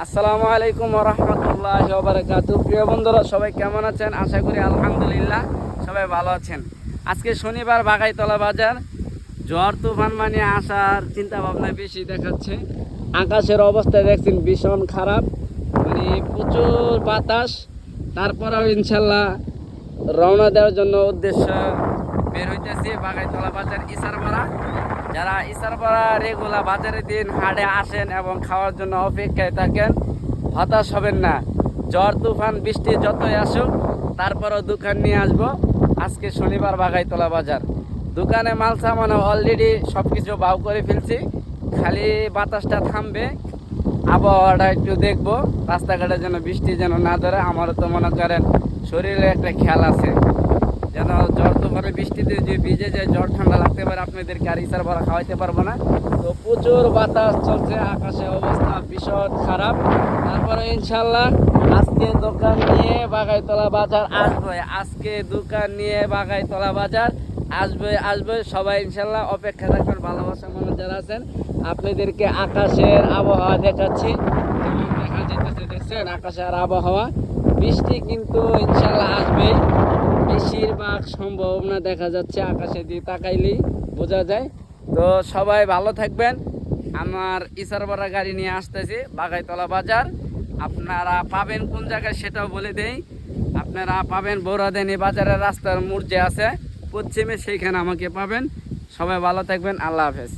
আসসালামু আলাইকুম ওয়া রাহমাতুল্লাহি ওয়া বারাকাতুহু। প্রিয় বন্ধুরা, সবাই কেমন আছেন? আশা করি আলহামদুলিল্লাহ সবাই ভালো আছেন। আজকে শনিবার বাগাইতলা বাজার। ঝড় তুফান মানে আসার চিন্তা ভাবনা বেশি দেখাচ্ছে। আকাশের অবস্থা দেখছেন ভীষণ খারাপ, মানে প্রচুর বাতাস। তারপরেও ইনশাল্লাহ রওনা দেওয়ার জন্য উদ্দেশ্য বের হইতেছি বাগাইতলা বাজার ইসারপাড়া। যারা ইসারপাড়া রেগুলার বাজারের দিন হাটে আসেন এবং খাওয়ার জন্য অপেক্ষায় থাকেন, হতাশ হবেন না। ঝড় তুফান বৃষ্টি যতই আসুক, তারপরও দোকান নিয়ে আসবো। আজকে শনিবার বাগাইতলা বাজার, দোকানে মাল সামান অলরেডি সব কিছু বাউ করে ফেলছি। খালি বাতাসটা থামবে, আবহাওয়াটা একটু দেখবো, রাস্তাঘাটে যেন বৃষ্টি যেন না ধরে। আমারও তো মনে করেন শরীরে একটা খেয়াল আছে, যেন জ্বর তুফানে বৃষ্টিতে যে ভিজে যায় জ্বর ঠান্ডা লাগতে পারে, আপনাদেরকে আর ইসার ভরা খাওয়াইতে পারবো না। তো প্রচুর বাতাস চলছে, আকাশে অবস্থা ভীষণ খারাপ। তারপরে ইনশাল্লাহ আজকে দোকান নিয়ে বাগাইতলা বাজার আসবে। আজকে দোকান নিয়ে বাগাইতলা বাজার আসবে সবাই ইনশাল্লাহ অপেক্ষা থাকবেন। ভালোবাসা মানুষ যারা আছেন, আপনাদেরকে আকাশের আবহাওয়া দেখাচ্ছি। যেমন দেখা যেতেছে, দেখছেন আকাশের আবহাওয়া। বৃষ্টি কিন্তু ইনশাল্লাহ আসবে, বেশিরভাগ সম্ভাবনা দেখা যাচ্ছে। আকাশে দিয়ে তাকাইলেই বোঝা যায়। তো সবাই ভালো থাকবেন। আমার ইসারপাড়া গাড়ি নিয়ে আসতেছি বাগাইতলা বাজার। আপনারা পাবেন কোন জায়গায় সেটাও বলে দেই। আপনারা পাবেন বৌরাদেনি বাজারের রাস্তার মোড় যে আছে পশ্চিমে, সেইখানে আমাকে পাবেন। সবাই ভালো থাকবেন। আল্লাহ হাফেজ।